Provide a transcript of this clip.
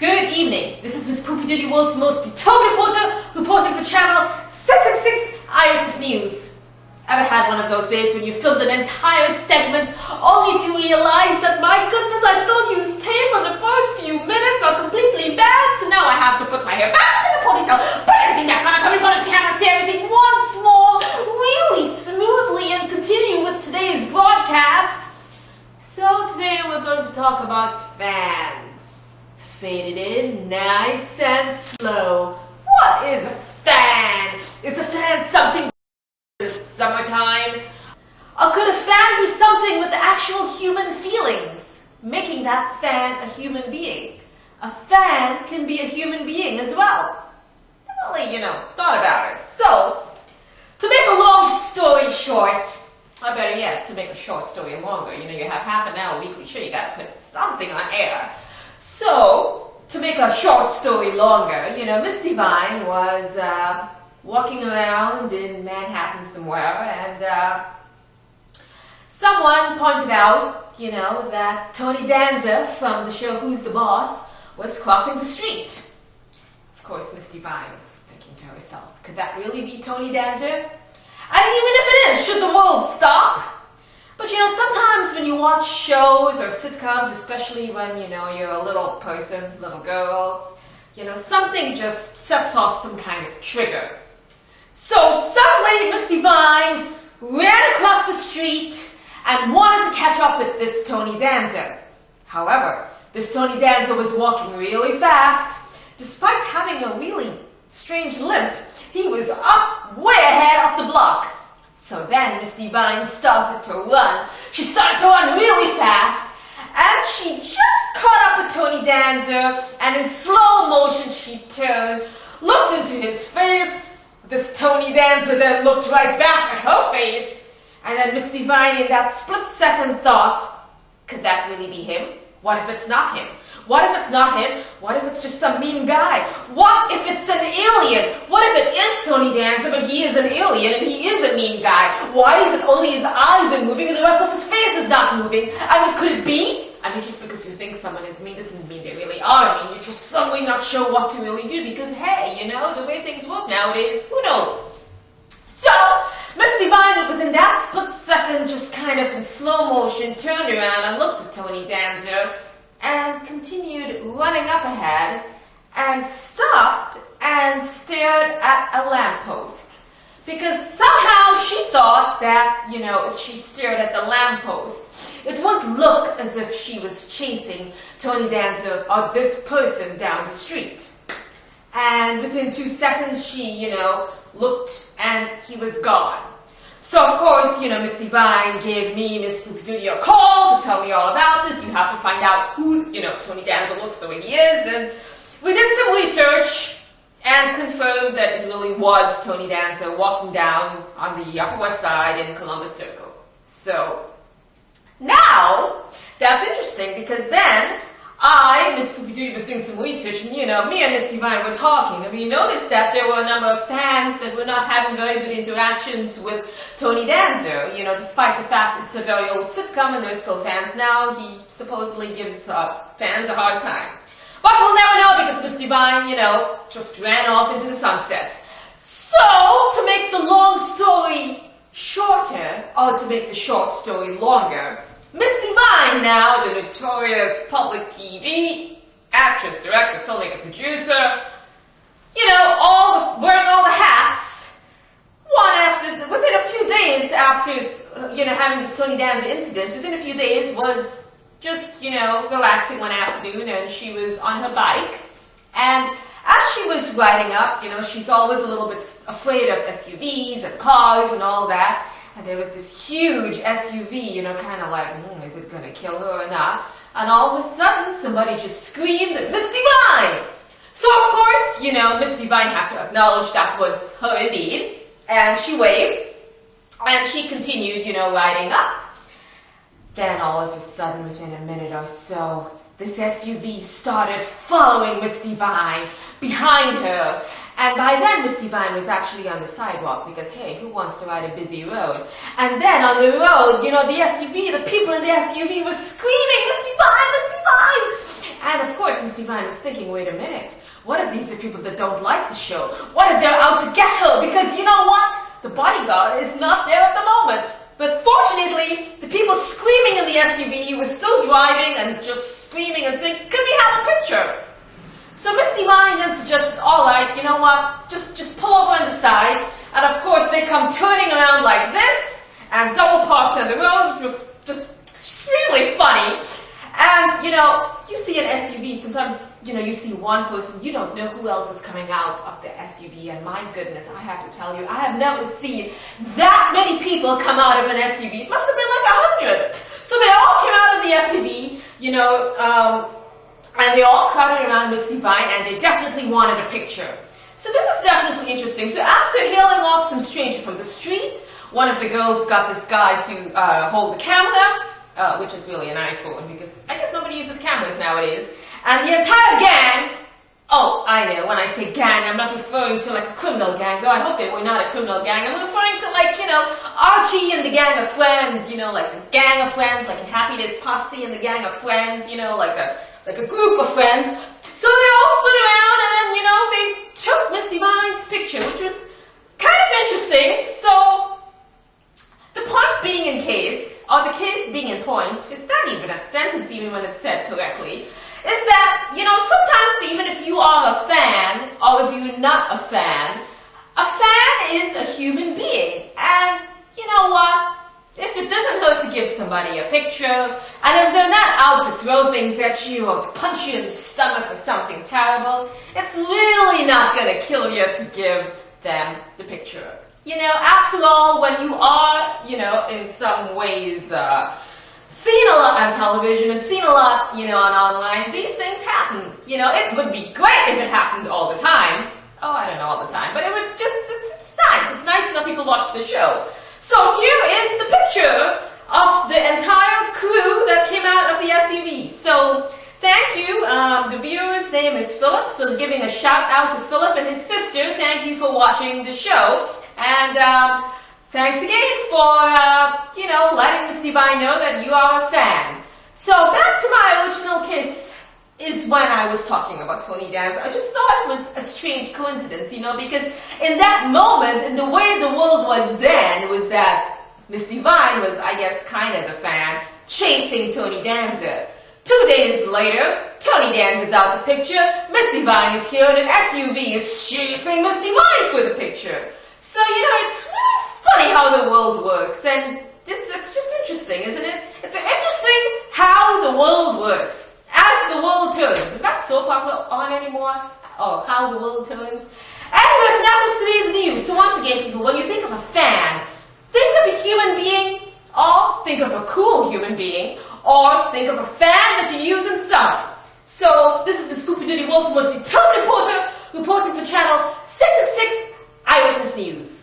Good evening. This is Miss Poopee, Doodee, world's most determined reporter, reporting for Channel 666 Eyewitness News. Ever had one of those days when you filmed an entire segment only to realize that, my goodness, I still used tape and the first few minutes are completely bad, so now I have to put my hair back in the ponytail, put everything back on, come in front of the camera and say everything once more, really smoothly, and continue with today's broadcast. So today we're going to talk about Fanz. Faded in, nice and slow. What is a fan? Is a fan something in the summertime? Or could a fan be something with actual human feelings, making that fan a human being? A fan can be a human being as well. Really, thought about it. So, to make a long story short, or better yet, to make a short story longer, you have half an hour weekly show, you gotta put something on air. So, to make a short story longer, Miss Divine was walking around in Manhattan somewhere, and someone pointed out, that Tony Danza from the show Who's the Boss was crossing the street. Of course, Miss Divine was thinking to herself, could that really be Tony Danza? And even if it is, should the world stop? But sometimes when you watch shows or sitcoms, especially when, you're a little person, little girl, something just sets off some kind of trigger. So suddenly Miss Divine ran across the street and wanted to catch up with this Tony Danza. However, this Tony Danza was walking really fast. Despite having a really strange limp, he was up way ahead of the block. So then Miss Divine started to run. She started to run really fast, and she just caught up with Tony Danza, and in slow motion she turned, looked into his face. This Tony Danza then looked right back at her face, and then Miss Divine in that split second thought, could that really be him? What if it's not him? What if it's not him? What if it's just some mean guy? What if it's an alien? What if it is Tony Danza, but he is an alien and he is a mean guy? Why is it only his eyes are moving and the rest of his face is not moving? Could it be? Just because you think someone is mean doesn't mean they really are mean. You're just suddenly not sure what to really do because, hey, the way things work nowadays, who knows? So, Miss Divine, within that split second, just kind of in slow motion, turned around and looked at Tony Danza and continued running up ahead and stopped and stared at a lamppost. Because somehow she thought that, if she stared at the lamppost, it wouldn't look as if she was chasing Tony Danza or this person down the street. And within 2 seconds, she, looked and he was gone. So, of course, Miss Divine gave me, Miss Doodee, a call to tell me all about this. You have to find out who, Tony Danza looks the way he is. And we did some research and confirmed that it really was Tony Danza walking down on the Upper West Side in Columbus Circle. So, now, that's interesting because then Miss Poopee was doing some research, and me and Miss Divine were talking, and we noticed that there were a number of fans that were not having very good interactions with Tony Danza. Despite the fact it's a very old sitcom and there's still fans now, he supposedly gives fans a hard time. But we'll never know because Miss Divine, just ran off into the sunset. So, to make the long story shorter, or to make the short story longer, Miss Divine now, the notorious public TV actress, director, filmmaker, producer, wearing all the hats, within a few days after, having this Tony Danza incident, within a few days was just, relaxing one afternoon, and she was on her bike, and as she was riding up, she's always a little bit afraid of SUVs and cars and all that. And there was this huge SUV, kind of like, is it going to kill her or not? And all of a sudden, somebody just screamed, Miss Divine! So, of course, Miss Divine had to acknowledge that was her indeed. And she waved, and she continued, riding up. Then, all of a sudden, within a minute or so, this SUV started following Miss Divine behind her. And by then, Miss Divine was actually on the sidewalk because, hey, who wants to ride a busy road? And then on the road, the SUV, the people in the SUV were screaming, Miss Divine, Miss Divine! And of course, Miss Divine was thinking, wait a minute, what if these are people that don't like the show? What if they're out to get her? Because you know what? The bodyguard is not there at the moment. But fortunately, the people screaming in the SUV were still driving and just screaming and saying, can we have a picture? So Miss Divine then suggested, all right, you know what, just pull over on the side. And of course, they come turning around like this and double parked on the road, which was just extremely funny. And, you know, you see an SUV, sometimes, you know, you see one person, you don't know who else is coming out of the SUV. And my goodness, I have to tell you, I have never seen that many people come out of an SUV. It must have been like 100. So they all came out of the SUV, you know, and they all crowded around Miss Divine, and they definitely wanted a picture. So this was definitely interesting. So after hailing off some stranger from the street, one of the girls got this guy to hold the camera, which is really an iPhone, because I guess nobody uses cameras nowadays. And the entire gang, oh, I know, when I say gang, I'm not referring to like a criminal gang, though I hope they were not a criminal gang. I'm referring to like, you know, Archie and the gang of friends, you know, like the gang of friends, like in Happy Days, Potsy and the gang of friends, you know, like a group of friends. So they all stood around and then, you know, they took Miss Divine's picture, which was kind of interesting. So the point being in case, or the case being in point, is not even a sentence even when it's said correctly, is that, you know, sometimes even if you are a fan, or if you're not a fan is a human being. And you know what? If it doesn't hurt to give somebody a picture, and if they're not out to throw things at you or to punch you in the stomach or something terrible, it's really not going to kill you to give them the picture. You know, after all, when you are, you know, in some ways seen a lot on television and seen a lot, you know, on online, these things happen. You know, it would be great if it happened all the time. Oh, I don't know all the time, but it would just, it's nice. It's nice to know people watch the show. So here is the picture of the entire crew that came out of the SUV. So thank you. The viewer's name is Philip, so giving a shout out to Philip and his sister. Thank you for watching the show. And thanks again for, you know, letting Miss Divine know that you are a fan. So back to my original case is when I was talking about Tony Danza. I just thought it was a strange coincidence, you know, because in that moment, in the way the world was then, was that Miss Divine was, I guess, kind of the fan, chasing Tony Danza. 2 days later, Tony Danza's out the picture, Miss Divine is here, and an SUV is chasing Miss Divine for the picture. So, you know, it's really funny how the world works, and it's just interesting, isn't it? It's interesting how the world works. As the world turns. Is that so popular on anymore? Oh, how the world turns. Anyways, that was today's news. So once again, people, when you think of a fan, think of a human being, or think of a cool human being, or think of a fan that you use in summer. So this is Miss Poopee Doodee, world's most determined reporter, reporting for Channel 666 Eyewitness News.